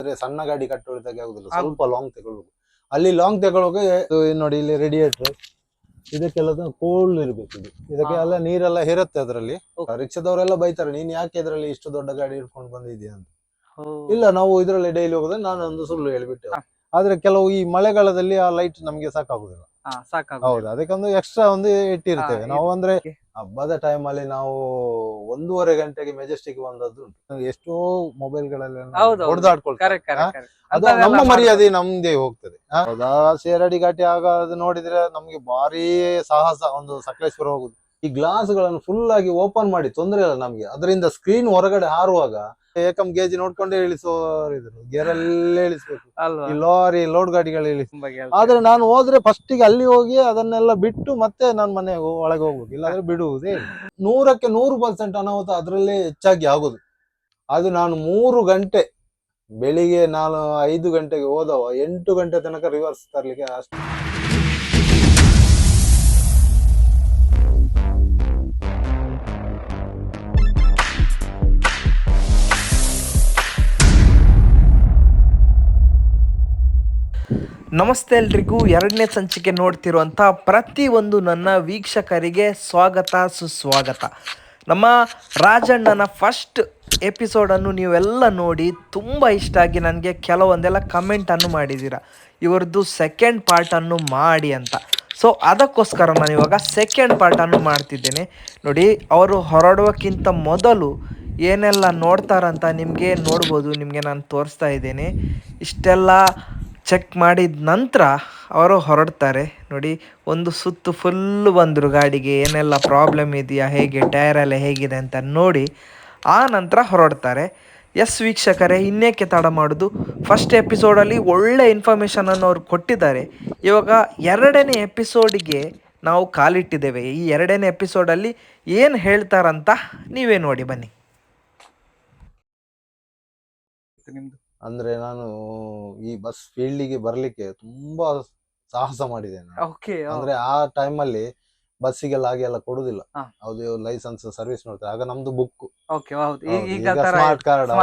ಅಂದ್ರೆ ಸಣ್ಣ ಗಾಡಿ ಕಟ್ಟೋಳಿದಾಗೆ ಆಗುದಿಲ್ಲ, ಸ್ವಲ್ಪ ಲಾಂಗ್ ತಗೊಳ್ಬೇಕು. ಅಲ್ಲಿ ಲಾಂಗ್ ತಗೊಳ್ಳೋಕೆ ನೋಡಿ ಇಲ್ಲಿ ರೇಡಿಯೇಟರ್ ಇದಕ್ಕೆಲ್ಲ ಕೋಲ್ಡ್ ಇರ್ಬೇಕು. ಇದಕ್ಕೆ ಎಲ್ಲ ನೀರೆಲ್ಲ ಇರುತ್ತೆ ಅದರಲ್ಲಿ. ರಿಕ್ಷಾದವರೆಲ್ಲ ಬೈತಾರೆ, ನೀನ್ ಯಾಕೆ ಇದರಲ್ಲಿ ಇಷ್ಟು ದೊಡ್ಡ ಗಾಡಿ ಇಟ್ಕೊಂಡು ಬಂದಿದ್ಯಾ ಅಂತ. ಇಲ್ಲ, ನಾವು ಇದರಲ್ಲಿ ಡೈಲಿ ಹೋಗೋದು. ನಾನು ಒಂದು ಸುಳ್ಳು ಹೇಳ್ಬಿಟ್ಟೆ. ಆದ್ರೆ ಕೆಲವು ಈ ಮಳೆಗಾಲದಲ್ಲಿ ಆ ಲೈಟ್ ನಮ್ಗೆ ಸಾಕಾಗುದಿಲ್ಲ. ಹೌದು, ಅದಕ್ಕೊಂದು ಎಕ್ಸ್ಟ್ರಾ ಒಂದು ಇಟ್ಟಿರ್ತೇವೆ ನಾವು. ಅಂದ್ರೆ ಹಬ್ಬದ ಟೈಮ್ ಅಲ್ಲಿ ನಾವು 1.5 ಗಂಟೆಗೆ ಮೆಜೆಸ್ಟಿಕ್ ಬಂದದ್ದು ಉಂಟು. ಎಷ್ಟೋ ಮೊಬೈಲ್ಗಳಲ್ಲಿ ಹೊಡೆದಾಡ್ಕೊಳ್ತಾರೆ. ಅದು ನಮ್ಮ ಮರ್ಯಾದೆ ನಮ್ದೇ ಹೋಗ್ತದೆ. ಹೌದಾ, ಶೇರಡಿ ಘಾಟಿ ಆಗ ಅದು ನೋಡಿದ್ರೆ ನಮ್ಗೆ ಭಾರಿ ಸಾಹಸ. ಒಂದು ಸಕಲೇಶ್ವರ ಹೋಗುದು, ಈ ಗ್ಲಾಸ್ ಗಳನ್ನು ಫುಲ್ ಆಗಿ ಓಪನ್ ಮಾಡಿ ತೊಂದ್ರೆ ಇಲ್ಲ ನಮ್ಗೆ. ಅದರಿಂದ ಸ್ಕ್ರೀನ್ ಹೊರಗಡೆ ಹಾರುವಾಗ ಏಕಂ ಗೇಜ್ ನೋಡ್ಕೊಂಡೇ ಇಳಿಸೋರಿದ್ರು, ಗೇರಲ್ಲೇ ಇಳಿಸ್ಬೇಕು. ಈ ಲಾರಿ ಲೋಡ್ ಗಾಡಿಗಳು ಇಳಿಸ್. ಆದ್ರೆ ನಾನು ಹೋದ್ರೆ ಫಸ್ಟಿಗೆ ಅಲ್ಲಿ ಹೋಗಿ ಅದನ್ನೆಲ್ಲ ಬಿಟ್ಟು ಮತ್ತೆ ನಾನು ಮನೆ ಒಳಗೆ ಹೋಗ್ಬೇಕು, ಇಲ್ಲಾಂದ್ರೆ ಬಿಡುವುದೇ. 100% ಅನಾಹುತ ಅದರಲ್ಲೇ ಹೆಚ್ಚಾಗಿ ಆಗುದು. ಅದು ನಾನು 3 ಗಂಟೆ, ಬೆಳಿಗ್ಗೆ ನಾನು 5 ಗಂಟೆಗೆ ಹೋದವ 8 ಗಂಟೆ ತನಕ ರಿವರ್ಸ್ ತರ್ಲಿಕ್ಕೆ ಅಷ್ಟು. ನಮಸ್ತೆ ಎಲ್ರಿಗೂ, 2ನೇ ಸಂಚಿಕೆ ನೋಡ್ತಿರುವಂಥ ಪ್ರತಿಯೊಂದು ನನ್ನ ವೀಕ್ಷಕರಿಗೆ ಸ್ವಾಗತ ಸುಸ್ವಾಗತ. ನಮ್ಮ ರಾಜಣ್ಣನ ಫಸ್ಟ್ ಎಪಿಸೋಡನ್ನು ನೀವೆಲ್ಲ ನೋಡಿ ತುಂಬ ಇಷ್ಟ ಆಗಿ ನನಗೆ ಕೆಲವೊಂದೆಲ್ಲ ಕಮೆಂಟನ್ನು ಮಾಡಿದ್ದೀರ, ಇವ್ರದ್ದು ಸೆಕೆಂಡ್ ಪಾರ್ಟನ್ನು ಮಾಡಿ ಅಂತ. ಸೊ ಅದಕ್ಕೋಸ್ಕರ ನಾನು ಇವಾಗ ಸೆಕೆಂಡ್ ಪಾರ್ಟನ್ನು ಮಾಡ್ತಿದ್ದೇನೆ. ನೋಡಿ, ಅವರು ಹೊರಡುವಕ್ಕಿಂತ ಮೊದಲು ಏನೆಲ್ಲ ನೋಡ್ತಾರಂತ ನಿಮಗೆ ನೋಡ್ಬೋದು. ನಿಮಗೆ ನಾನು ತೋರಿಸ್ತಾ ಇದ್ದೇನೆ. ಇಷ್ಟೆಲ್ಲ ಚೆಕ್ ಮಾಡಿದ ನಂತರ ಅವರು ಹೊರಡ್ತಾರೆ. ನೋಡಿ, ಒಂದು ಸುತ್ತು ಫುಲ್ಲು ಬಂದರು ಗಾಡಿಗೆ, ಏನೆಲ್ಲ ಪ್ರಾಬ್ಲಮ್ ಇದೆಯಾ, ಹೇಗೆ ಟೈರೆಲ್ಲ ಹೇಗಿದೆ ಅಂತ ನೋಡಿ ಆ ನಂತರ ಹೊರಡ್ತಾರೆ. ಎಸ್ ವೀಕ್ಷಕರೇ, ಇನ್ನೇಕೆ ತಡ ಮಾಡೋದು, ಫಸ್ಟ್ ಎಪಿಸೋಡಲ್ಲಿ ಒಳ್ಳೆ ಇನ್ಫಾರ್ಮೇಷನನ್ನು ಅವ್ರು ಕೊಟ್ಟಿದ್ದಾರೆ. ಇವಾಗ 2ನೇ ಎಪಿಸೋಡಿಗೆ ನಾವು ಕಾಲಿಟ್ಟಿದ್ದೇವೆ. ಈ 2ನೇ ಎಪಿಸೋಡಲ್ಲಿ ಏನು ಹೇಳ್ತಾರಂತ ನೀವೇ ನೋಡಿ ಬನ್ನಿ. ಅಂದ್ರೆ ನಾನು ಈ ಬಸ್ ಫೀಲ್ಡಿಗೆ ಬರ್ಲಿಕ್ಕೆ ತುಂಬಾ ಸಾಹಸ ಮಾಡಿದ್ದೇನೆ. ಅಂದ್ರೆ ಆ ಟೈಮ್ ಅಲ್ಲಿ ಬಸ್ಸಿಗೆಲ್ಲ ಹಾಗೆಲ್ಲ ಕೊಡುದಿಲ್ಲ. ಹೌದು, ಲೈಸೆನ್ಸ್ ಸರ್ವಿಸ್ ನೋಡ್ತಾರೆ. ಆಗ ನಮ್ದು ಬುಕ್, ಸ್ಮಾರ್ಟ್ ಕಾರ್ಡ್.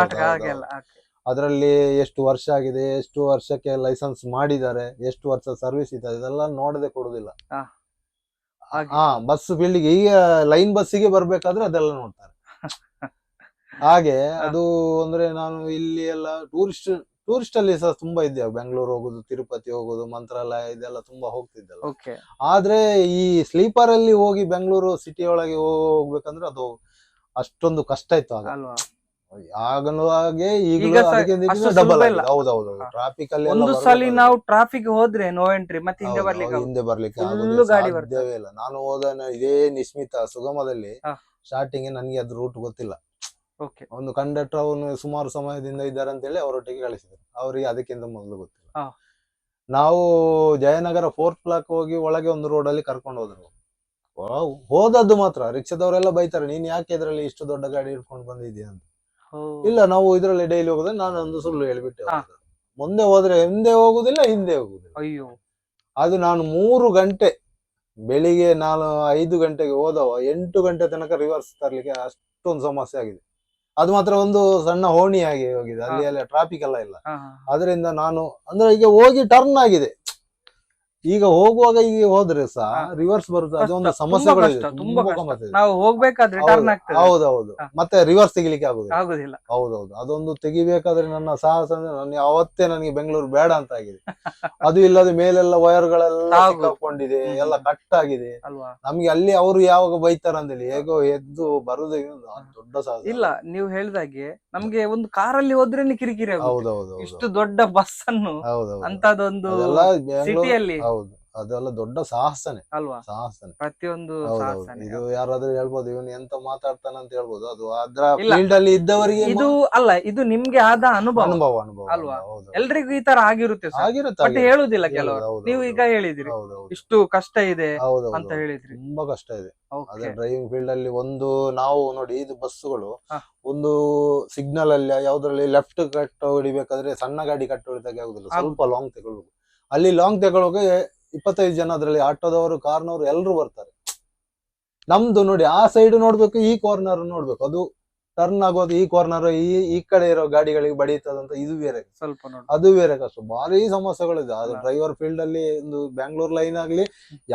ಅದರಲ್ಲಿ ಎಷ್ಟು ವರ್ಷ ಆಗಿದೆ, ಎಷ್ಟು ವರ್ಷಕ್ಕೆ ಲೈಸೆನ್ಸ್ ಮಾಡಿದ್ದಾರೆ, ಎಷ್ಟು ವರ್ಷ ಸರ್ವಿಸ್ ಇದೆ, ಇದೆಲ್ಲ ನೋಡದೆ ಕೊಡುದಿಲ್ಲ. ಬಸ್ ಫೀಲ್ಡಿಗೆ ಈಗ ಲೈನ್ ಬಸ್ಸಿಗೆ ಬರ್ಬೇಕಾದ್ರೆ ಅದೆಲ್ಲ ನೋಡ್ತಾರೆ. ಹಾಗೆ ಅದು ಅಂದ್ರೆ ನಾನು ಇಲ್ಲಿ ಎಲ್ಲ ಟೂರಿಸ್ಟ್ ಅಲ್ಲಿ ಸಹ ತುಂಬಾ ಇದ್ದೇವೆ. ಬೆಂಗಳೂರು ಹೋಗುದು, ತಿರುಪತಿ ಹೋಗುದು, ಮಂತ್ರಾಲಯ, ಇದೆಲ್ಲ ತುಂಬಾ ಹೋಗ್ತಿದ್ದಲ್ಲ. ಆದ್ರೆ ಈ ಸ್ಲೀಪರ್ ಅಲ್ಲಿ ಹೋಗಿ ಬೆಂಗಳೂರು ಸಿಟಿ ಒಳಗೆ ಹೋಗ್ಬೇಕಂದ್ರೆ ಅದು ಅಷ್ಟೊಂದು ಕಷ್ಟ ಇತ್ತು ಆಗ. ಆಗಲೂ ಹಾಗೆ ಈಗಲೂ ಡಬಲ್. ಹೌದೌದು, ಟ್ರಾಫಿಕ್ ಅಲ್ಲಿ ಒಂದು ಸಲ ನಾವು ಟ್ರಾಫಿಕ್ ಹೋದ್ರೆ ನೋ ಎಂಟ್ರಿ, ಮತ್ತೆ ಹಿಂದೆ ಬರ್ಲಿಕ್ಕೆ ಸಾಧ್ಯವೇ ಇಲ್ಲ. ನಾನು ಹೋದ ಇದೇ ನಿಶ್ಮಿತ ಸುಗಮದಲ್ಲಿ ಸ್ಟಾರ್ಟಿಂಗ್ ನನ್ಗೆ ಅದ್ರ ರೂಟ್ ಗೊತ್ತಿಲ್ಲ. ಒಂದು ಕಂಡಕ್ಟರ್ ಅವನು ಸುಮಾರು ಸಮಯದಿಂದ ಇದ್ದಾರೆ ಅಂತ ಹೇಳಿ ಅವರೊಟ್ಟಿಗೆ ಕಳಿಸಿದ್ರು. ಅವರಿಗೆ ಅದಕ್ಕಿಂತ ಮೊದಲು ಗೊತ್ತಿಲ್ಲ. ನಾವು ಜಯನಗರ 4th ಬ್ಲಾಕ್ ಹೋಗಿ ಒಳಗೆ ಒಂದು ರೋಡ್ ಅಲ್ಲಿ ಕರ್ಕೊಂಡು ಹೋದ್ರು. ಹೋದದ್ದು ಮಾತ್ರ ರಿಕ್ಷಾದವರೆಲ್ಲ ಬೈತಾರೆ, ನೀನ್ ಯಾಕೆ ಇದ್ರಲ್ಲಿ ಇಷ್ಟು ದೊಡ್ಡ ಗಾಡಿ ಇಟ್ಕೊಂಡು ಬಂದಿದ್ಯಾ ಅಂತ. ಇಲ್ಲ, ನಾವು ಇದರಲ್ಲಿ ಡೈಲಿ ಹೋಗೋದು. ನಾನು ಒಂದು ಸುಳ್ಳು ಹೇಳ್ಬಿಟ್ಟೆ. ಮುಂದೆ ಹೋದ್ರೆ ಹಿಂದೆ ಹೋಗುದಿಲ್ಲ, ಹಿಂದೆ ಹೋಗುದಿಲ್ಲ. ಅದು ನಾನು 3 ಗಂಟೆ, ಬೆಳಿಗ್ಗೆ ನಾನು 5 ಗಂಟೆಗೆ ಹೋದವ 8 ಗಂಟೆ ತನಕ ರಿವರ್ಸ್ ತರ್ಲಿಕ್ಕೆ ಅಷ್ಟೊಂದು ಸಮಸ್ಯೆ ಆಗಿದೆ. ಅದು ಮಾತ್ರ ಒಂದು ಸಣ್ಣ ಹೋಣಿ ಆಗಿ ಹೋಗಿದೆ, ಅಲ್ಲಿ ಎಲ್ಲ ಟ್ರಾಫಿಕ್ ಎಲ್ಲ ಇಲ್ಲ. ಅದರಿಂದ ನಾನು ಅಂದ್ರೆ ಈಗ ಹೋಗಿ ಟರ್ನ್ ಆಗಿದೆ. ಈಗ ಹೋಗುವಾಗ ಈಗ ಹೋದ್ರೆ ಸಹ ರಿವರ್ಸ್ ಬರುತ್ತೆ, ಅದೊಂದು ಸಮಸ್ಯೆಗಳಿದೆ. ನಾವು ಹೋಗ್ಬೇಕಾದ್ರೆ ಟರ್ನ್ ಆಗ್ತದೆ. ಹೌದೌದು, ಮತ್ತೆ ರಿವರ್ಸ್ ತೆಗಿಲಿಕ್ಕೆ ಆಗುದಿಲ್ಲ. ಹೌದೌದು, ಅದೊಂದು ತೆಗಿಬೇಕಾದ್ರೆ ನನ್ನ ಸಾಹಸ ಅಂದ್ರೆ ನಾನು ಅವತ್ತೇ ನನಗೆ ಬೆಂಗಳೂರು ಬೇಡ ಅಂತ ಆಗಿದೆ. ಅದು ಇಲ್ಲದೆ ಮೇಲೆಲ್ಲ ವೈರ್ಗಳೆಲ್ಲ ಸಿಕ್ಕಾಕೊಂಡಿದೆ, ಎಲ್ಲ ಕಟ್ ಆಗಿದೆ. ನಮ್ಗೆ ಅಲ್ಲಿ ಅವರು ಯಾವಾಗ ಬೈತಾರಂತೇಳಿ ಹೇಗೋ ಎದ್ದು ಬರುದೇ ದೊಡ್ಡ ಸಾಹಸ. ಇಲ್ಲ, ನೀವು ಹೇಳಿದಾಗೆ ನಮ್ಗೆ ಒಂದು ಕಾರಲ್ಲಿ ಹೋದ್ರೆ ಕಿರಿಕಿರಿ. ಹೌದೌದು, ಇಷ್ಟು ದೊಡ್ಡ ಬಸ್ ಅನ್ನು ಅಂತದೊಂದು ಸಿಟಿಯಲ್ಲಿ, ಹೌದು, ಅದೆಲ್ಲ ದೊಡ್ಡ ಸಾಹಸನೆ ಅಲ್ವಾ? ಸಾಹಸನೆ ಪ್ರತಿಯೊಂದು. ಇದು ಯಾರಾದ್ರೂ ಹೇಳ್ಬೋದು, ಇವನು ಎಂತ ಮಾತಾಡ್ತಾನ ಅಂತ ಹೇಳ್ಬೋದು. ಅದು ಅದ್ರ ಫೀಲ್ಡ್ ಅಲ್ಲಿ ಇದ್ದವರಿಗೆ ಇದು ಅಲ್ಲ, ಇದು ನಿಮ್ಗೆ ಆದ ಅನುಭವ ಅಲ್ವಾ? ಎಲ್ರಿಗೂ ಈ ತರ ಆಗಿರುತ್ತೆ, ಹೇಳುದಿಲ್ಲ ಕೆಲವರು. ನೀವು ಈಗ ಹೇಳಿದ್ರಿ ಇಷ್ಟು ಕಷ್ಟ ಇದೆ ಅಂತ ಹೇಳಿದ್ರಿ. ತುಂಬಾ ಕಷ್ಟ ಇದೆ. ಅದೇ ಡ್ರೈವಿಂಗ್ ಫೀಲ್ಡ್ ಅಲ್ಲಿ ಒಂದು ನಾವು ನೋಡಿ, ಇದು ಬಸ್ಸುಗಳು ಒಂದು ಸಿಗ್ನಲ್ ಅಲ್ಲಿ ಯಾವ್ದ್ರಲ್ಲಿ ಲೆಫ್ಟ್ ಕಟ್ ಹೊಡಿಬೇಕಾದ್ರೆ ಸಣ್ಣ ಗಾಡಿ ಕಟ್ ಹೊಡಿದಾಗೆ ಆಗುದಿಲ್ಲ, ಸ್ವಲ್ಪ ಲಾಂಗ್ ತಗೊಳ್ಬೇಕು. ಅಲ್ಲಿ ಲಾಂಗ್ ತಗೊಳ್ಳೋಕೆ 25 ಜನ, ಅದರಲ್ಲಿ ಆಟೋದವರು, ಕಾರ್ನವರು ಎಲ್ಲರೂ ಬರ್ತಾರೆ. ನಮ್ದು ನೋಡಿ ಆ ಸೈಡ್ ನೋಡ್ಬೇಕು, ಈ ಕಾರ್ನರ್ ನೋಡ್ಬೇಕು. ಅದು ಟರ್ನ್ ಆಗೋದು ಈ ಕಾರ್ನರ್ ಈ ಕಡೆ ಇರೋ ಗಾಡಿಗಳಿಗೆ ಬಡೀತದಂತ ಇದು ಬೇರೆ, ಸ್ವಲ್ಪ ನೋಡಿ. ಅದು ಬೇರೆ ಕಷ್ಟ. ಭಾರಿ ಸಮಸ್ಯೆಗಳಿದೆ ಅದು ಡ್ರೈವರ್ ಫೀಲ್ಡ್ ಅಲ್ಲಿ. ಒಂದು ಬ್ಯಾಂಗ್ಳೂರ್ ಲೈನ್ ಆಗ್ಲಿ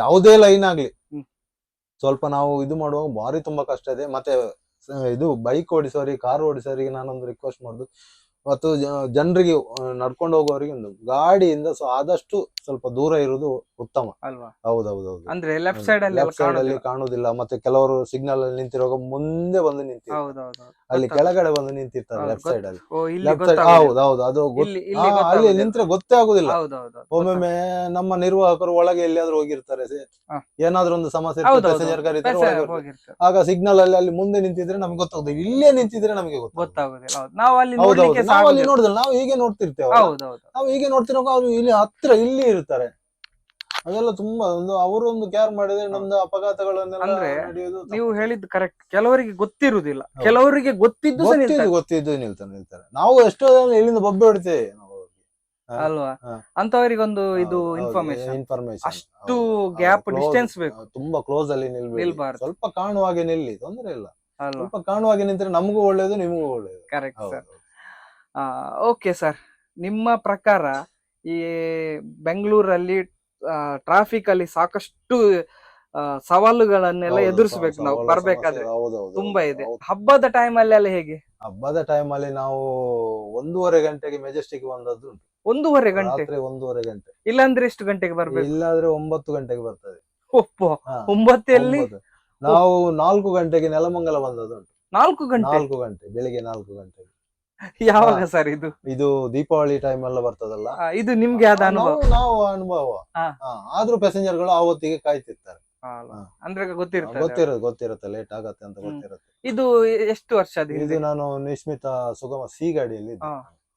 ಯಾವುದೇ ಲೈನ್ ಆಗ್ಲಿ ಸ್ವಲ್ಪ ನಾವು ಇದು ಮಾಡುವಾಗ ಭಾರಿ ತುಂಬಾ ಕಷ್ಟ ಇದೆ. ಮತ್ತೆ ಇದು ಬೈಕ್ ಓಡಿಸೋರಿಗೆ, ಕಾರ್ ಓಡಿಸೋರಿಗೆ ನಾನೊಂದು ರಿಕ್ವೆಸ್ಟ್ ಮಾಡುದು, ಮತ್ತು ಜನರಿಗೆ ನಡ್ಕೊಂಡು ಹೋಗೋರಿಗೆ ಒಂದು ಗಾಡಿಯಿಂದ ಆದಷ್ಟು ಸ್ವಲ್ಪ ದೂರ ಇರುವುದು ಉತ್ತಮ ಅಲ್ವಾ? ಹೌದೌದೌದು. ಅಂದ್ರೆ ಲೆಫ್ಟ್ ಸೈಡ್ ಅಲ್ಲಿ ಲೆಫ್ಟ್ ಸೈಡ್ ಅಲ್ಲಿ ಕಾಣುದಿಲ್ಲ. ಮತ್ತೆ ಕೆಲವರು ಸಿಗ್ನಲ್ ಅಲ್ಲಿ ನಿಂತಿರುವಾಗ ಮುಂದೆ ಬಂದು ನಿಂತಿರ್ತಾರೆ, ಹೌದೌದು, ಅಲ್ಲಿ ಕೆಳಗಡೆ ಬಂದು ನಿಂತಿರ್ತಾರೆ ಲೆಫ್ಟ್ ಸೈಡ್ ಅಲ್ಲಿ. ಓ, ಇಲ್ಲಿ ಲೆಫ್ಟ್ ಸೈಡ್ ಹೌದೌದು, ಅದು ಅಲ್ಲಿ ನಿಂತ್ರೆ ಗೊತ್ತೇ ಆಗುದಿಲ್ಲ. ಒಮ್ಮೊಮ್ಮೆ ನಮ್ಮ ನಿರ್ವಾಹಕರು ಒಳಗೆ ಎಲ್ಲಿಯಾದ್ರೂ ಹೋಗಿರ್ತಾರೆ, ಏನಾದ್ರೂ ಒಂದು ಸಮಸ್ಯೆ ಪ್ಯಾಸೆಂಜರ್ ಕರೀತಾರೆ ಒಳಗೆ ಹೋಗಿರ್ತಾರೆ. ಆಗ ಸಿಗ್ನಲ್ ಅಲ್ಲಿ ಮುಂದೆ ನಿಂತಿದ್ರೆ ನಮ್ಗೆ ಗೊತ್ತಾಗುದು, ಇಲ್ಲೇ ನಿಂತಿದ್ರೆ ನಮಗೆ ಗೊತ್ತಾಗುದಿಲ್ಲ. ನಾವು ಅಲ್ಲಿ ನಾವು ಅಲ್ಲಿ ನೋಡುದಿಲ್ಲ, ನಾವು ಹೀಗೆ ನೋಡ್ತಿರ್ತೇವೆ. ನಾವು ಹೀಗೆ ನೋಡ್ತಿರುವಾಗ ಅವ್ರು ಇಲ್ಲಿ ಹತ್ರ ಇಲ್ಲಿ ಇರ್ತಾರೆ. ಅದೆಲ್ಲ ತುಂಬಾ ಅವರು ಒಂದು ಕೇರ್ ಮಾಡಿದ್ರೆ ನಮ್ದು ಅಪಘಾತಗಳನ್ನೆಲ್ಲ ನಡೆಯುವುದು. ನೀವು ಹೇಳಿದ್ದು ಕರೆಕ್ಟ್. ಕೆಲವರಿಗೆ ಗೊತ್ತಿರುವುದಿಲ್ಲ, ಕೆಲವರಿಗೆ ಗೊತ್ತಿದ್ದು ನಿಲ್ತಾರೆ. ನಾವು ಎಷ್ಟೋ ಇಲ್ಲಿಂದ ಬೊಬ್ಬೆ ಹೊಡಿತೇವೆ ಅಲ್ವಾ? ಅಂತವರಿಗೊಂದು ಇದು ಇನ್ಫಾರ್ಮೇಶನ್ ಅಷ್ಟು ಗ್ಯಾಪ್ ಡಿಸ್ಟೆನ್ಸ್ ಬೇಕು. ತುಂಬಾ ಕ್ಲೋಸ್ ಅಲ್ಲಿ ನಿಲ್ಬಾರ್ದು, ಸ್ವಲ್ಪ ಕಾಣುವಾಗೆ ನಿಲ್ಲಿ, ತೊಂದ್ರೆ ಇಲ್ಲ. ಸ್ವಲ್ಪ ಕಾಣುವಾಗೆ ನಿಂತ್ರೆ ನಮಗೂ ಒಳ್ಳೇದು, ನಿಮಗೂ ಒಳ್ಳೇದು. Correct sir. ಓಕೆ ಸರ್, ನಿಮ್ಮ ಪ್ರಕಾರ ಈ ಬೆಂಗಳೂರಲ್ಲಿ ಟ್ರಾಫಿಕ್ ಅಲ್ಲಿ ಸಾಕಷ್ಟು ಸವಾಲುಗಳನ್ನೆಲ್ಲ ಎದುರಿಸಬೇಕು ನಾವು ಬರ್ಬೇಕಾದ್ರೆ, ತುಂಬಾ ಇದೆ. ಹಬ್ಬದ ಟೈಮ್ ಅಲ್ಲಿ ಎಲ್ಲ ಹೇಗೆ? ಹಬ್ಬದ ಟೈಮ್ ಅಲ್ಲಿ ನಾವು 1:30 ಗಂಟೆಗೆ ಮೆಜೆಸ್ಟಿಕ್ ಬಂದದ್ದು ಉಂಟು. 1:30 ಗಂಟೆ? 1:30 ಗಂಟೆ. ಇಲ್ಲಾಂದ್ರೆ ಎಷ್ಟು ಗಂಟೆಗೆ ಬರ್ಬೇಕು? ಇಲ್ಲಾದ್ರೆ 9 ಗಂಟೆಗೆ ಬರ್ತದೆ. 9 ನಾವು 4 ಗಂಟೆಗೆ ನೆಲಮಂಗಲ ಬಂದದ್ದು ಉಂಟು. 4 ಗಂಟೆ? 4 ಗಂಟೆ, ಬೆಳಿಗ್ಗೆ 4 ಗಂಟೆಗೆ. ಯಾವಾಗ ಸರ್ ಇದು? ಇದು ದೀಪಾವಳಿ ಟೈಮ್ ಎಲ್ಲ ಬರ್ತದಲ್ಲ, ಇದು ನಿಮ್ಗೆ ಯಾವ್ದು ಅನುಭವ? ನಾವು ಅನುಭವ. ಆದ್ರೂ ಪ್ಯಾಸೆಂಜರ್ ಗಳು ಆವತ್ತಿಗೆ ಕಾಯ್ತಿರ್ತಾರೆ. ಅಂದ್ರೆ ಗೊತ್ತಿರುತ್ತೆ ಲೇಟ್ ಆಗತ್ತೆ ಅಂತ ಗೊತ್ತಿರುತ್ತೆ. ಇದು ಎಷ್ಟು ವರ್ಷ? ಇದು ನಾನು ನಿಶ್ಮಿತ ಸುಗಮ ಸಿ ಗಾಡಿಯಲ್ಲಿ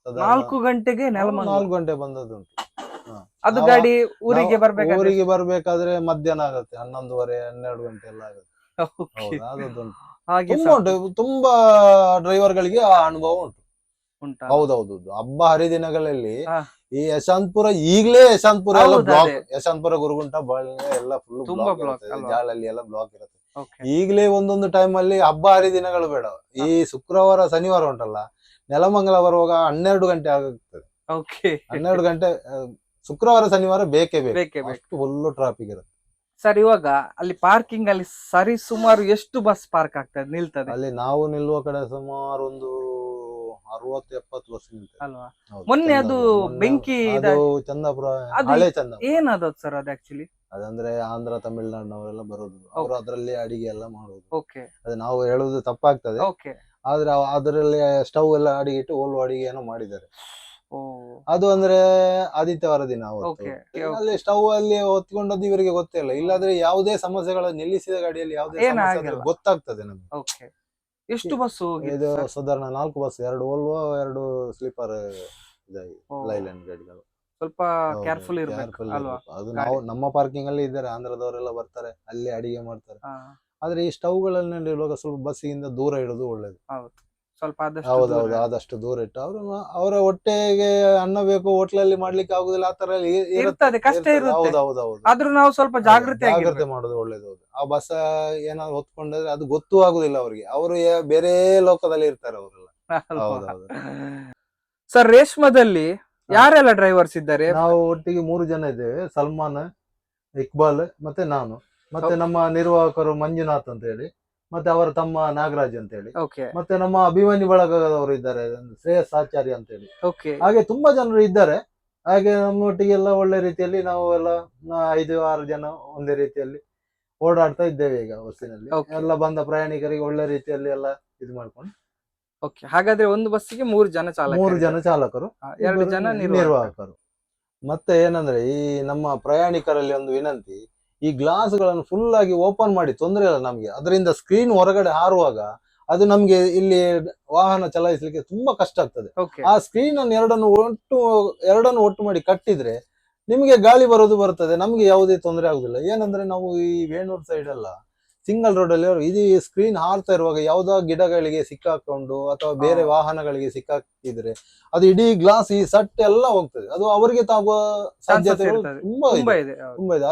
4 ಗಂಟೆಗೆ 4 ಗಂಟೆ ಬಂದದ್ದುಂಟು. ಅದು ಗಾಡಿ ಊರಿಗೆ ಬರ್ಬೇಕಾದ್ರೆ ಮಧ್ಯಾಹ್ನ ಆಗತ್ತೆ, 11:30 12 ಗಂಟೆ ಎಲ್ಲ ಆಗತ್ತೆ. ತುಂಬಾ ಡ್ರೈವರ್ ಗಳಿಗೆ ಆ ಅನುಭವ ಉಂಟು. ಹೌದೌದು. ಹಬ್ಬ ಹರಿದಿನಗಳಲ್ಲಿ ಈ ಯಶವಂತಪುರ ಯಶವಂತಪುರ ಎಲ್ಲ ಬ್ಲಾಕ್, ಯಶವಂತಪುರ ಗುರುಗುಂಟ ಎಲ್ಲ ಫುಲ್ ಬ್ಲಾಕ್, ಜಾಲಲ್ಲಿ ಎಲ್ಲ ಬ್ಲಾಕ್ ಇರುತ್ತೆ. ಈಗಲೇ ಒಂದೊಂದು ಟೈಮ್ ಅಲ್ಲಿ ಹಬ್ಬ ಹರಿದಿನಗಳು ಬೇಡ, ಈ ಶುಕ್ರವಾರ ಶನಿವಾರ ಉಂಟಲ್ಲ, ನೆಲಮಂಗಲ ಬರುವಾಗ 12 ಗಂಟೆ ಆಗುತ್ತದೆ. 12 ಗಂಟೆ ಶುಕ್ರವಾರ ಶನಿವಾರ ಬೇಕೇ ಬೇಕು, ಫುಲ್ ಟ್ರಾಫಿಕ್ ಇರುತ್ತೆ. ಸರ್, ಇವಾಗ ಅಲ್ಲಿ ಪಾರ್ಕಿಂಗ್ ಅಲ್ಲಿ ಸರಿ ಸುಮಾರು ಎಷ್ಟು ಬಸ್ ಪಾರ್ಕ್ ಆಗ್ತದೆ, ನಿಲ್ತದೆ? ಅಲ್ಲಿ ನಾವು ನಿಲ್ಲುವ ಕಡೆ ಸುಮಾರು ಒಂದು 60-70 ಬಸ್ ನಿಲ್ತದೆ ಅಲ್ವಾ? ಮೊನ್ನೆ ಅದು ಬೆಂಕಿ ಚಂದಾಪುರ, ಹಳೆ ಚಂದಾಪುರ. ಏನದು ಸರ್ ಅದು ಆಕ್ಚುಲಿ? ಅದಂದ್ರೆ ಆಂಧ್ರ ತಮಿಳುನಾಡಿನವರೆಲ್ಲ ಬರೋದು, ಅವರು ಅದರಲ್ಲಿ ಅಡಿಗೆ ಎಲ್ಲ ಮಾಡುದು. ಅದು ನಾವು ಹೇಳುದು ತಪ್ಪಾಗ್ತದೆ, ಆದ್ರೆ ಅದರಲ್ಲಿ ಸ್ಟವ್ ಎಲ್ಲ ಅಡಿಗೆ ಇಟ್ಟು ಓಲ್ವ ಅಡಿಗೆ ಏನೋ ಮಾಡಿದ್ದಾರೆ. ಅದು ಅಂದ್ರೆ ಆದಿತ್ಯವಾರ ದಿನ ಅಲ್ಲಿ ಸ್ಟವ್ ಅಲ್ಲಿ ಹೊತ್ಕೊಂಡದ್ದು ಇವರಿಗೆ ಗೊತ್ತಿಲ್ಲ. ಇಲ್ಲಾದ್ರೆ ಯಾವುದೇ ಸಮಸ್ಯೆಗಳ ನಿಲ್ಲಿಸಿದ ಗಾಡಿಯಲ್ಲಿ ಯಾವುದೇ ಸಮಸ್ಯೆ ಗೊತ್ತಾಗ್ತದೆ ನಮ್ಗೆ. ಎಷ್ಟು ಬಸ್? ಇದು ಸಾಧಾರಣ 4 ಬಸ್, 2 ಓಲ್ವೋ 2 ಸ್ಲೀಪರ್ ಲೈಲ್ಯಾಂಡ್ ಗಾಡಿಗಳು. ಸ್ವಲ್ಪ ಕೇರ್ಫುಲ್ ಇರಬೇಕು. ಅದು ನಾವು ನಮ್ಮ ಪಾರ್ಕಿಂಗ್ ಅಲ್ಲಿ ಇದ್ದಾರೆ, ಆಂಧ್ರದವರೆಲ್ಲ ಬರ್ತಾರೆ, ಅಲ್ಲಿ ಅಡಿಗೆ ಮಾಡ್ತಾರೆ. ಆದ್ರೆ ಈ ಸ್ಟವ್ ಗಳನ್ನ ಇರುವಾಗ ಸ್ವಲ್ಪ ಬಸ್ಸಿಗಿಂದ ದೂರ ಇಡೋದು ಒಳ್ಳೇದು. ಸ್ವಲ್ಪ ಹೌದೌದು, ಆದಷ್ಟು ದೂರ ಇಟ್ಟು ಅವರ ಹೊಟ್ಟೆಗೆ ಅನ್ನ ಬೇಕು, ಹೋಟ್ಲಲ್ಲಿ ಮಾಡ್ಲಿಕ್ಕೆ ಆಗುದಿಲ್ಲ, ಆ ತರ ಇರ್ತದೆ, ಕಷ್ಟ ಇರುತ್ತೆ. ಆದ್ರೂ ನಾವು ಸ್ವಲ್ಪ ಜಾಗ್ರತೆ ಮಾಡೋದು ಒಳ್ಳೇದು. ಆ ಬಸ್ ಏನಾದ್ರು ಹೊತ್ಕೊಂಡ್ರೆ ಅದು ಗೊತ್ತೂ ಆಗುದಿಲ್ಲ ಅವ್ರಿಗೆ, ಅವರು ಬೇರೆ ಲೋಕದಲ್ಲಿ ಇರ್ತಾರೆ ಅವರೆಲ್ಲ. ಸರ್, ರೇಷ್ಮದಲ್ಲಿ ಯಾರೆಲ್ಲ ಡ್ರೈವರ್ಸ್ ಇದ್ದಾರೆ? ನಾವು ಒಟ್ಟಿಗೆ 3 ಜನ ಇದ್ದೇವೆ, ಸಲ್ಮಾನ್, ಇಕ್ಬಾಲ್ ಮತ್ತೆ ನಾನು, ಮತ್ತೆ ನಮ್ಮ ನಿರ್ವಾಹಕರು ಮಂಜುನಾಥ್ ಅಂತ ಹೇಳಿ, ಮತ್ತೆ ಅವರ ತಮ್ಮ ನಾಗರಾಜ್ ಅಂತ ಹೇಳಿ, ಮತ್ತೆ ನಮ್ಮ ಅಭಿಮಾನಿ ಬಳಗದವರು ಇದ್ದಾರೆ, ಶ್ರೇಯಸ್ ಆಚಾರ್ಯ ಅಂತ ಹೇಳಿ. ಹಾಗೆ ತುಂಬಾ ಜನರು ಇದ್ದಾರೆ. ಹಾಗೆ ನಮ್ಮೊಟ್ಟಿಗೆಲ್ಲ ಒಳ್ಳೆ ರೀತಿಯಲ್ಲಿ ನಾವು ಎಲ್ಲ 5-6 ಜನ ಒಂದೇ ರೀತಿಯಲ್ಲಿ ಓಡಾಡ್ತಾ ಇದ್ದೇವೆ ಈಗ ಬಸ್ಸಿನಲ್ಲಿ. ಎಲ್ಲ ಬಂದ ಪ್ರಯಾಣಿಕರಿಗೆ ಒಳ್ಳೆ ರೀತಿಯಲ್ಲಿ ಎಲ್ಲ ಇದು ಮಾಡ್ಕೊಂಡು. ಹಾಗಾದ್ರೆ ಒಂದು ಬಸ್ಸಿಗೆ 3 ಜನ ಚಾಲಕರು, 2 ಜನ ನಿರ್ವಾಹಕರು. ಮತ್ತೆ ಏನಂದ್ರೆ ಈ ನಮ್ಮ ಪ್ರಯಾಣಿಕರಲ್ಲಿ ಒಂದು ವಿನಂತಿ, ಈ ಗ್ಲಾಸ್ ಗಳನ್ನು ಫುಲ್ ಆಗಿ ಓಪನ್ ಮಾಡಿ ತೊಂದರೆ ಇಲ್ಲ ನಮ್ಗೆ. ಅದರಿಂದ ಸ್ಕ್ರೀನ್ ಹೊರಗಡೆ ಹಾರುವಾಗ ಅದು ನಮ್ಗೆ ಇಲ್ಲಿ ವಾಹನ ಚಲಾಯಿಸಲಿಕ್ಕೆ ತುಂಬಾ ಕಷ್ಟ ಆಗ್ತದೆ. ಆ ಸ್ಕ್ರೀನ್ ಅನ್ನು ಎರಡನ್ನು ಒಟ್ಟು ಮಾಡಿ ಕಟ್ಟಿದ್ರೆ ನಿಮ್ಗೆ ಗಾಳಿ ಬರ್ತದೆ, ನಮ್ಗೆ ಯಾವುದೇ ತೊಂದರೆ ಆಗುದಿಲ್ಲ. ಏನಂದ್ರೆ ನಾವು ಈ ವೇಣೂರ್ ಸೈಡ್ ಎಲ್ಲ ಸಿಂಗಲ್ ರೋಡ್ ಅಲ್ಲಿ ಇದು ಸ್ಕ್ರೀನ್ ಹಾರ್ತಾ ಇರುವಾಗ ಯಾವ್ದೋ ಗಿಡಗಳಿಗೆ ಸಿಕ್ಕಾಕೊಂಡು ಅಥವಾ ಬೇರೆ ವಾಹನಗಳಿಗೆ ಸಿಕ್ಕಾಕಿದ್ರೆ ಅದು ಇಡೀ ಗ್ಲಾಸ್ ಈ ಸಟ್ ಎಲ್ಲ ಹೋಗ್ತದೆ, ಅದು ಅವರಿಗೆ ತಾಗುವ ಸಾಧ್ಯತೆಗಳು ತುಂಬಾ ಇದೆ.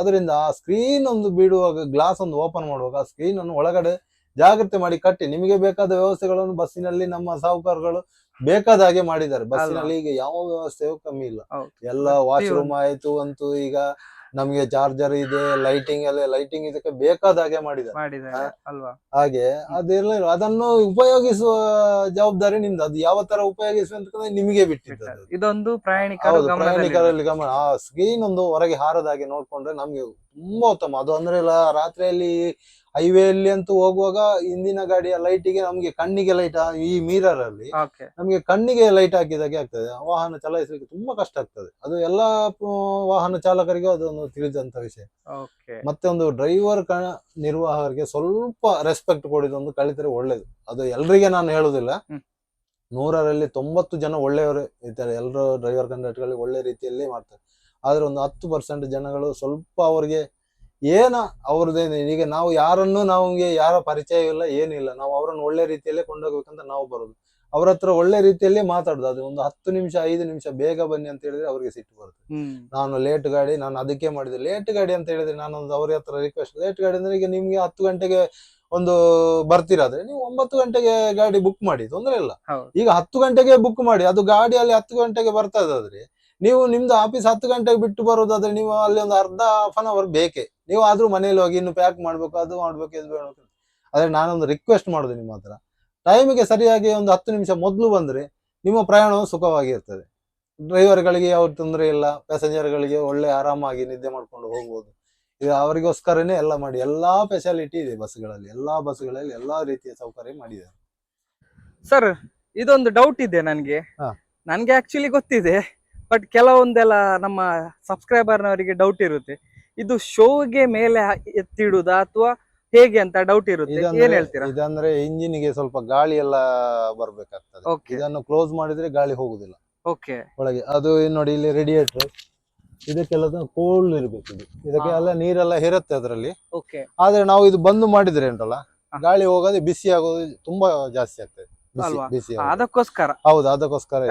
ಅದರಿಂದ ಆ ಸ್ಕ್ರೀನ್ ಒಂದು ಬಿಡುವಾಗ, ಗ್ಲಾಸ್ ಒಂದು ಓಪನ್ ಮಾಡುವಾಗ ಆ ಸ್ಕ್ರೀನ್ ಅನ್ನು ಒಳಗಡೆ ಜಾಗ್ರತೆ ಮಾಡಿ ಕಟ್ಟಿ. ನಿಮಗೆ ಬೇಕಾದ ವ್ಯವಸ್ಥೆಗಳನ್ನು ಬಸ್ಸಿನಲ್ಲಿ ನಮ್ಮ ಸಾಹುಕಾರಗಳು ಬೇಕಾದ ಹಾಗೆ ಮಾಡಿದ್ದಾರೆ. ಬಸ್ಸಿನಲ್ಲಿ ಈಗ ಯಾವ ವ್ಯವಸ್ಥೆಯೂ ಕಮ್ಮಿ ಇಲ್ಲ. ಎಲ್ಲ ವಾಶ್ರೂಮ್ ಆಯ್ತು ಅಂತೂ, ಈಗ ನಮ್ಗೆ ಚಾರ್ಜರ್ ಇದೆ, ಲೈಟಿಂಗ್ ಇದಕ್ಕೆ ಬೇಕಾದ ಹಾಗೆ ಮಾಡಿದ್ದಾರೆ ಅಲ್ವಾ. ಹಾಗೆ ಅದೆಲ್ಲ ಅದನ್ನು ಉಪಯೋಗಿಸುವ ಜವಾಬ್ದಾರಿ ನಿಮ್ದು. ಅದು ಯಾವ ತರ ಉಪಯೋಗಿಸುವಂತ ನಿಮಗೆ ಬಿಟ್ಟಿದ್ದು. ಇದೊಂದು ಪ್ರಯಾಣಿಕರಲ್ಲಿ ಗಮನ. ಆ ಸ್ಕ್ರೀನ್ ಒಂದು ಹೊರಗೆ ಹಾರದ ಹಾಗೆ ನೋಡ್ಕೊಂಡ್ರೆ ನಮ್ಗೆ ತುಂಬಾ ಉತ್ತಮ. ಅದು ಅಂದ್ರೆ ರಾತ್ರಿಯಲ್ಲಿ ಹೈವೇಲಿ ಅಂತೂ ಹೋಗುವಾಗ ಹಿಂದಿನ ಗಾಡಿಯ ಲೈಟಿಗೆ ನಮ್ಗೆ ಕಣ್ಣಿಗೆ ಲೈಟ್, ಈ ಮಿರರ್ ಅಲ್ಲಿ ನಮ್ಗೆ ಕಣ್ಣಿಗೆ ಲೈಟ್ ಹಾಕಿದಾಗೆ ಆಗ್ತದೆ. ವಾಹನ ಚಲಾಯಿಸಲಿಕ್ಕೆ ತುಂಬಾ ಕಷ್ಟ ಆಗ್ತದೆ. ಅದು ಎಲ್ಲಾ ವಾಹನ ಚಾಲಕರಿಗೂ ಅದೊಂದು ತಿಳಿದಂತ ವಿಷಯ. ಮತ್ತೆ ಒಂದು ಡ್ರೈವರ್ ನಿರ್ವಾಹಕರಿಗೆ ಸ್ವಲ್ಪ ರೆಸ್ಪೆಕ್ಟ್ ಕೊಡಿದೊಂದು ಕಲಿತರೆ ಒಳ್ಳೇದು. ಅದು ಎಲ್ರಿಗೆ ನಾನು ಹೇಳುದಿಲ್ಲ, 100ರಲ್ಲಿ 90 ಜನ ಒಳ್ಳೆಯವರು ಇರ್ತಾರೆ. ಎಲ್ಲರೂ ಡ್ರೈವರ್ ಕಂಡಕ್ಟರ್ಗಳಿಗೆ ಒಳ್ಳೆ ರೀತಿಯಲ್ಲಿ ಮಾಡ್ತಾರೆ. ಆದ್ರೆ ಒಂದು 10% ಜನಗಳು ಸ್ವಲ್ಪ ಅವ್ರಿಗೆ ಅವ್ರದ್ದೇನೆ. ಈಗ ನಾವು ಯಾರನ್ನು, ನಮಗೆ ಯಾರ ಪರಿಚಯ ಇಲ್ಲ, ಏನಿಲ್ಲ, ನಾವು ಅವರನ್ನು ಒಳ್ಳೆ ರೀತಿಯಲ್ಲೇ ಕೊಂಡೋಗ್ಬೇಕಂತ ನಾವು ಬರೋದು. ಅವ್ರ ಹತ್ರ ಒಳ್ಳೆ ರೀತಿಯಲ್ಲಿ ಮಾತಾಡುದು. ಅದು ಒಂದು 10 ನಿಮಿಷ 5 ನಿಮಿಷ ಬೇಗ ಬನ್ನಿ ಅಂತ ಹೇಳಿದ್ರೆ ಅವ್ರಿಗೆ ಸಿಟ್ಟು ಬರುತ್ತೆ. ನಾನು ಲೇಟ್ ಗಾಡಿ, ನಾನು ಅದಕ್ಕೆ ಮಾಡಿದೆ. ಲೇಟ್ ಗಾಡಿ ಅಂತ ಹೇಳಿದ್ರೆ ನಾನೊಂದು ಅವ್ರ ಹತ್ರ ರಿಕ್ವೆಸ್ಟ್, ಲೇಟ್ ಗಾಡಿ ಅಂದ್ರೆ ಈಗ ನಿಮ್ಗೆ 10 ಗಂಟೆಗೆ ಒಂದು ಬರ್ತಿರಾದ್ರೆ ನೀವು 9 ಗಂಟೆಗೆ ಗಾಡಿ ಬುಕ್ ಮಾಡಿ, ತೊಂದ್ರೆ ಇಲ್ಲ. ಈಗ 10 ಗಂಟೆಗೆ ಬುಕ್ ಮಾಡಿ, ಅದು ಗಾಡಿಯಲ್ಲಿ 10 ಗಂಟೆಗೆ ಬರ್ತಾ ಇದ್ದಾದ್ರೆ ನೀವು ನಿಮ್ದು ಆಫೀಸ್ 10 ಗಂಟೆಗೆ ಬಿಟ್ಟು ಬರೋದಾದ್ರೆ ನೀವು ಅಲ್ಲಿ ಒಂದು ಅರ್ಧ ಹಾಫ್ ಅನ್ ಅವರ್ ಬೇಕೇ. ನೀವು ಆದ್ರೂ ಮನೇಲಿ ಹೋಗಿ ಇನ್ನು ಪ್ಯಾಕ್ ಮಾಡ್ಬೇಕು, ಅದು ಮಾಡ್ಬೇಕು, ಇದು ಮಾಡ್ಬೇಕು. ಆದ್ರೆ ನಾನೊಂದು ರಿಕ್ವೆಸ್ಟ್ ಮಾಡುದು ನಿಮ್ಮ ಹತ್ರ, ಟೈಮಿಗೆ ಸರಿಯಾಗಿ ಒಂದು 10 ನಿಮಿಷ ಮೊದಲು ಬಂದ್ರೆ ನಿಮ್ಮ ಪ್ರಯಾಣವು ಸುಖವಾಗಿರ್ತದೆ. ಡ್ರೈವರ್ಗಳಿಗೆ ಯಾವ ತೊಂದರೆ ಇಲ್ಲ, ಪ್ಯಾಸೆಂಜರ್ಗಳಿಗೆ ಒಳ್ಳೆ ಆರಾಮಾಗಿ ನಿದ್ದೆ ಮಾಡ್ಕೊಂಡು ಹೋಗ್ಬೋದು. ಇದು ಅವರಿಗೋಸ್ಕರನೇ ಎಲ್ಲ ಮಾಡಿ, ಎಲ್ಲಾ ಫೆಸಿಲಿಟಿ ಇದೆ ಬಸ್ಗಳಲ್ಲಿ. ಎಲ್ಲಾ ಬಸ್ಗಳಲ್ಲಿ ಎಲ್ಲಾ ರೀತಿಯ ಸೌಕರ್ಯ ಮಾಡಿದ್ದಾರೆ. ಸರ್, ಇದೊಂದು ಡೌಟ್ ಇದೆ ನನ್ಗೆ. ಆಕ್ಚುಲಿ ಗೊತ್ತಿದೆ, ಬಟ್ ಕೆಲವೊಂದೆಲ್ಲ ನಮ್ಮ ಸಬ್ಸ್ಕ್ರೈಬರ್ನವರಿಗೆ ಡೌಟ್ ಇರುತ್ತೆ. ಇದು ಶೋಗೆ ಮೇಲೆ ಎತ್ತಿಡುದಾ ಅಥವಾ ಹೇಗೆ ಅಂತ ಡೌಟ್ ಇರುತ್ತೆ. ಏನ್ ಹೇಳ್ತೀರಾ? ಇದಂದ್ರೆ ಇಂಜಿನ್ ಗೆ ಸ್ವಲ್ಪ ಗಾಳಿ ಎಲ್ಲ ಬರ್ಬೇಕಾಗ್ತದೆ. ಇದನ್ನು ಕ್ಲೋಸ್ ಮಾಡಿದ್ರೆ ಗಾಳಿ ಹೋಗುದಿಲ್ಲ ಒಳಗೆ. ಅದು ನೋಡಿ, ಇಲ್ಲಿ ರೇಡಿಯೇಟರ್ ಇದಕ್ಕೆಲ್ಲ ಕೋಲ್ಡ್ ಇರ್ಬೇಕು. ಇದಕ್ಕೆ ಎಲ್ಲ ನೀರೆಲ್ಲ ಇರುತ್ತೆ ಅದರಲ್ಲಿ. ಆದ್ರೆ ನಾವು ಇದು ಬಂದ್ ಮಾಡಿದ್ರೆ ಉಂಟಲ್ಲ, ಗಾಳಿ ಹೋಗೋದು, ಬಿಸಿ ಆಗೋದು ತುಂಬಾ ಜಾಸ್ತಿ ಆಗ್ತದೆ. ಬಿಸಿ ಅದಕ್ಕೋಸ್ಕರ. ಹೌದು, ಅದಕ್ಕೋಸ್ಕರ.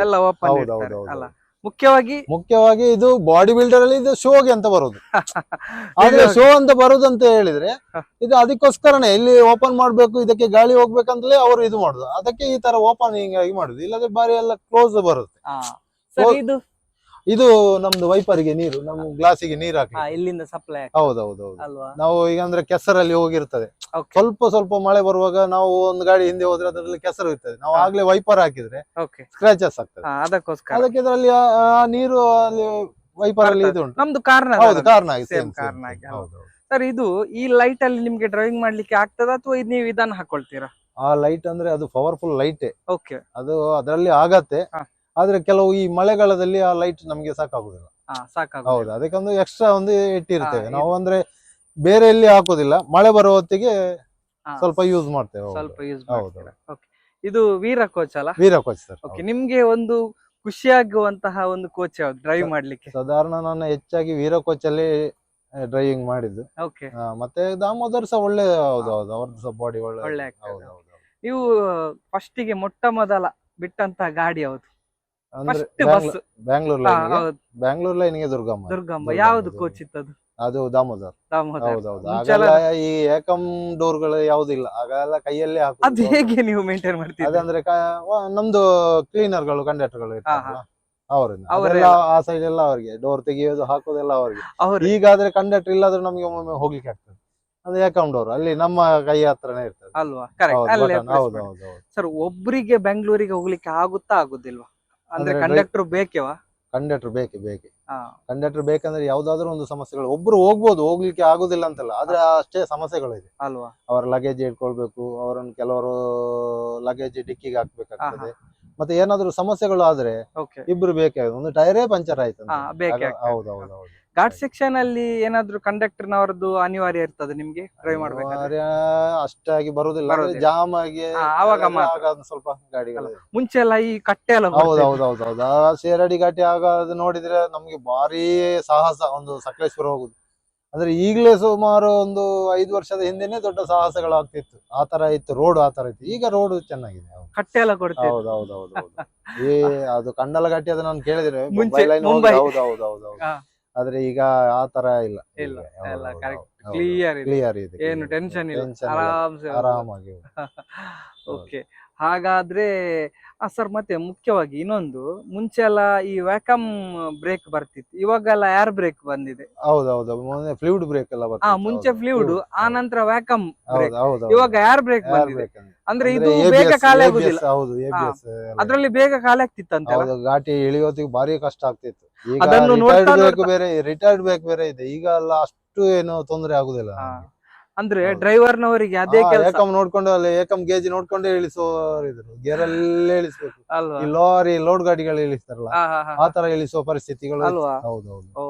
ಮುಖ್ಯವಾಗಿ ಇದು ಬಾಡಿ ಬಿಲ್ಡರ್ ಅಲ್ಲಿ ಇದು ಶೋಗೆ ಅಂತ ಬರೋದು. ಆದ್ರೆ ಶೋ ಅಂತ ಬರುದಂತ ಹೇಳಿದ್ರೆ ಇದು ಅದಕ್ಕೋಸ್ಕರನೇ. ಇಲ್ಲಿ ಓಪನ್ ಮಾಡ್ಬೇಕು, ಇದಕ್ಕೆ ಗಾಳಿ ಹೋಗ್ಬೇಕಂತಲೇ ಅವರು ಇದು ಮಾಡುದು. ಅದಕ್ಕೆ ಈ ತರ ಓಪನಿಂಗ್ ಆಗಿ ಮಾಡುದು. ಇಲ್ಲದ್ರೆ ಬಾರಿ ಎಲ್ಲ ಕ್ಲೋಸ್ ಬರುತ್ತೆ. ಇದು ನಮ್ದು ವೈಪರ್ಗೆ ನೀರು, ನಮ್ಮ ಗ್ಲಾಸಿಗೆ ನೀರು ಹಾಕಿ ಇಲ್ಲಿಂದ ಸಪ್ಲೈ. ಹೌದೌದು. ನಾವು ಈಗ ಅಂದ್ರೆ ಕೆಸರಲ್ಲಿ ಹೋಗಿರ್ತದೆ, ಸ್ವಲ್ಪ ಮಳೆ ಬರುವಾಗ ನಾವು ಒಂದು ಗಾಡಿ ಹಿಂದೆ ಹೋದ್ರೆ ಅದರಲ್ಲಿ ಕೆಸರು ಇರ್ತದೆ. ನಾವು ಆಗ್ಲೇ ವೈಪರ್ ಹಾಕಿದ್ರೆ ಸ್ಕ್ರಾಚಸ್ ಆಗ್ತದೆ. ಅದಕ್ಕೆ ಇದರಲ್ಲಿ ಆ ನೀರು ಅಲ್ಲಿ ವೈಪರ್ ಅಲ್ಲಿ ಇದು ಉಂಟು. ನಮ್ದು ಕಾರಣ ಸರ್, ಇದು ಈ ಲೈಟ್ ಅಲ್ಲಿ ನಿಮ್ಗೆ ಡ್ರೈವಿಂಗ್ ಮಾಡ್ಲಿಕ್ಕೆ ಆಗ್ತದ ಅಥವಾ ನೀವು ಇದನ್ನ ಹಾಕೊಳ್ತೀರಾ? ಆ ಲೈಟ್ ಅಂದ್ರೆ ಅದು ಪವರ್ಫುಲ್ ಲೈಟ್. ಅದು ಅದರಲ್ಲಿ ಆಗತ್ತೆ. ಆದ್ರೆ ಕೆಲವು ಈ ಮಳೆಗಾಲದಲ್ಲಿ ಆ ಲೈಟ್ ನಮ್ಗೆ ಸಾಕಾಗುದಿಲ್ಲ. ಹೌದು, ಅದಕ್ಕೊಂದು ಎಕ್ಸ್ಟ್ರಾ ಒಂದು ಇಟ್ಟಿರ್ತೇವೆ ನಾವು. ಅಂದ್ರೆ ಬೇರೆ ಎಲ್ಲಿ ಹಾಕೋದಿಲ್ಲ, ಮಳೆ ಬರುವ ಹೊತ್ತಿಗೆ ಸ್ವಲ್ಪ ಯೂಸ್ ಮಾಡ್ತೇವೆ. ಇದು ವೀರ ಕೋಚ್ ಅಲ್ಲ? ವೀರ ಕೋಚ್ ಸರ್. ನಿಮ್ಗೆ ಒಂದು ಖುಷಿಯಾಗುವಂತಹ ಒಂದು ಕೋಚ್ ಯಾವ್ದು ಡ್ರೈವ್ ಮಾಡ್ಲಿಕ್ಕೆ? ಸಾಧಾರಣ ನಾನು ಹೆಚ್ಚಾಗಿ ವೀರ ಕೋಚ್ ಅಲ್ಲಿ ಡ್ರೈವಿಂಗ್ ಮಾಡಿದ್ದು. ಮತ್ತೆ ದಾಮೋದರ್ ಸಹ ಒಳ್ಳೆ. ಹೌದೌದು, ಅವ್ರದ್ದು ಸಹ ಬಾಡಿ ಒಳ್ಳೆ. ನೀವು ಫಸ್ಟ್ ಗೆ ಮೊಟ್ಟ ಮೊದಲ ಬಿಟ್ಟಂತ ಗಾಡಿ ಯಾವ್ದು? ಬ್ಯಾಂಗ್ಳೂರ್ ಲೈನ್ಗೆ ದುರ್ಗಮ್ಮ. ಯಾವ್ದು ಕೋಚ್ ಇತ್ತದು? ಅದು ದಾಮೋದರ್. ಹೌದೌದು. ಈ ಏಕಂ ಡೋರ್ ಗಳು ಯಾವುದಿಲ್ಲ, ಆಗೆಲ್ಲ ಕೈಯಲ್ಲೇ ಹಾಕುದು. ಅದು ಹೇಗೆ ನೀವು ಮೇಂಟೈನ್ ಮಾಡ್ತೀರಿ? ಅದಂದ್ರೆ ನಮ್ದು ಕ್ಲೀನರ್ ಗಳು, ಕಂಡಕ್ಟರ್ ಗಳು ಇರ್ತಾರಲ್ಲ, ಅವರಿಂದ ಆ ಸೈಡ್ ಎಲ್ಲ ಅವ್ರಿಗೆ ಡೋರ್ ತೆಗಿಯೋದು ಹಾಕೋದೆಲ್ಲ ಅವ್ರಿಗೆ. ಈಗಾದ್ರೆ ಕಂಡಕ್ಟರ್ ಇಲ್ಲಾದ್ರೆ ನಮ್ಗೆ ಒಮ್ಮೊಮ್ಮೆ ಹೋಗ್ಲಿಕ್ಕೆ ಆಗ್ತದೆ. ಅದು ಏಕಂ ಡೋರ್ ಅಲ್ಲಿ ನಮ್ಮ ಕೈ ಹತ್ರನೇ ಇರ್ತದೆ ಅಲ್ವಾ? ಸರ್, ಒಬ್ರಿಗೆ ಬೆಂಗಳೂರಿಗೆ ಹೋಗ್ಲಿಕ್ಕೆ ಆಗುದಿಲ್ವಾ? ಅಂದ್ರೆ ಕಂಡಕ್ಟರ್ ಬೇಕೇವಾ? ಕಂಡಕ್ಟರ್ ಬೇಕೆ. ಕಂಡಕ್ಟರ್ ಬೇಕಂದ್ರೆ ಯಾವ್ದಾದ್ರು ಒಂದು ಸಮಸ್ಯೆಗಳು. ಒಬ್ರು ಹೋಗ್ಬೋದು, ಹೋಗ್ಲಿಕ್ಕೆ ಆಗುದಿಲ್ಲ ಅಂತಲ್ಲ, ಆದ್ರೆ ಅಷ್ಟೇ ಸಮಸ್ಯೆಗಳು ಇದೆ ಅಲ್ವಾ? ಅವರ ಲಗೇಜ್ ಇಟ್ಕೊಳ್ಬೇಕು, ಅವರನ್ನು ಕೆಲವರು ಲಗೇಜ್ ಡಿಕ್ಕಿಗೆ ಹಾಕ್ಬೇಕಾಗ್ತದೆ. ಮತ್ತೆ ಏನಾದ್ರು ಸಮಸ್ಯೆಗಳು ಆದ್ರೆ ಇಬ್ರು ಬೇಕಾಗುತ್ತೆ. ಒಂದು ಟೈರೇ ಪಂಚರ್ ಆಯ್ತು. ಹೌದೌದು. ಘಾಟ್ ಸೆಕ್ಷನ್ ಅಲ್ಲಿ ಏನಾದ್ರು ಕಂಡಕ್ಟರ್ ನವರದ್ದು ಅನಿವಾರ್ಯ ಇರ್ತದೆ ನಿಮ್ಗೆ ಡ್ರೈವ್ ಮಾಡ್ಬೇಕಾದ್ರೆ? ಅಷ್ಟಾಗಿ ಬರುದಿಲ್ಲ, ಜಾಮ್ ಆಗಿ ಸ್ವಲ್ಪ ಗಾಡಿಗಳು. ಮುಂಚೆ ಎಲ್ಲ ಈ ಕಟ್ಟೆ ಎಲ್ಲ. ಹೌದೌದು. ಶೇರಡಿ ಘಾಟಿ ಆಗೋದು ನೋಡಿದ್ರೆ ನಮ್ಗೆ ಭಾರಿ ಸಾಹಸ. ಒಂದು ಸಕಲೇಶ್ವರ ಹೋಗುದು ಅಂದ್ರೆ ಈಗಲೇ ಸುಮಾರು ಒಂದು 5 ವರ್ಷದ ಹಿಂದೆನೆ ದೊಡ್ಡ ಸಾಹಸಗಳಾಗ್ತಿತ್ತು. ಆತರ ಇತ್ತು, ರೋಡ್ ಆತರ ಇತ್ತು. ಈಗ ರೋಡ್ ಚೆನ್ನಾಗಿದೆ, ಕಟ್ಟೆ ಎಲ್ಲ ಕೊಡ್ತೀವಿ. ಹೌದೌದು. ಅದು ಕಂಡಲ ಘಾಟಿ ಅದು ನಾನು ಕೇಳಿದ್ರೆ ಮುಂಬೈ. ಹೌದೌದು. ಆದ್ರೆ ಈಗ ಆ ತರ ಇಲ್ಲ. ಕ್ಲಿಯರ್ ಇದೆ, ಕ್ಲಿಯರ್ ಇದೆ, ಏನು ಟೆನ್ಷನ್ ಇಲ್ಲ, ಟೆನ್ಷನ್ ಇಲ್ಲ, ಆರಾಮ್ಸೆ ಹೋಗ್ಬೋದು. ಆರಾಮಾಗಿ ಓಕೆ, ಹಾಗಾದ್ರೆ ಸರ್ ಮತ್ತೆ ಮುಖ್ಯವಾಗಿ ಇನ್ನೊಂದು, ಮುಂಚೆ ಎಲ್ಲ ಈ ವ್ಯಾಕಮ್ ಬ್ರೇಕ್ ಬರ್ತಿತ್ತು, ಇವಾಗೆಲ್ಲ ಏರ್ ಬ್ರೇಕ್ ಬಂದಿದೆ. ಹೌದೌದು, ಮೊನ್ನೆ ಫ್ಲೂಯಿಡ್ ಬ್ರೇಕ್ ಎಲ್ಲ ಬರ್ತದೆ. ಮುಂಚೆ ಫ್ಲೂಯಿಡ್, ಆ ನಂತರ ವ್ಯಾಕಮ್ ಬ್ರೇಕ್, ಹೌದು, ಇವಾಗ ಏರ್ ಬ್ರೇಕ್ ಬಂದಿದೆ. ಅಂದ್ರೆ ಇದು ABS, ಬೇಗ ಖಾಲಿ ಆಗುದಿಲ್ಲ. ಹೌದು, ABS ಅದ್ರಲ್ಲಿ ಬೇಗ ಖಾಲಿ ಆಗ್ತಿತ್ತಂತೆ. ಹೌದು, ಘಾಟಿ ಇಳಿಯೋತಿಗೆ ಭಾರಿ ಕಷ್ಟ ಆಗ್ತಿತ್ತು. ಈಗ ಅದನ್ನು ರಿಟೈರ್ಡ್ ನೋಡ್ತಾ ಬ್ರೇಕ್ ಬೇರೆ, ರಿಟೈರ್ಡ್ ಬ್ರೇಕ್ ಬೇರೆ ಇದೆ. ಈಗ ಎಲ್ಲ ಅಷ್ಟು ಏನು ತೊಂದರೆ ಆಗುದಿಲ್ಲ ನಮ್ಗೆ. ಅಂದ್ರೆ ಹೌದು. ಡ್ರೈವರ್ ನವರಿಗೆ ಅದೇ ಕೆಲಸ ಏಕಮ್ ನೋಡ್ಕೊಂಡು ಅಲ್ಲಿ ಏಕಮ್ ಗೇಜ್ ನೋಡ್ಕೊಂಡೇ ಇಳಿಸೋರು ಇದ್ರು, ಗೇರಲ್ಲೇ ಇಳಿಸ್ಬೇಕು. ಅಲ್ವಾ? ಈ ಲಾರಿ ಲೋಡ್ ಗಾಡಿಗಳು ಇಳಿಸ್ತಾರಲ್ಲ, ಹಾ, ಹಾ, ಹಾ. ಆ ತರ ಇಳಿಸುವ ಪರಿಸ್ಥಿತಿಗಳು ಅಲ್ವಾ? ಹೌದೌದು. ಓ,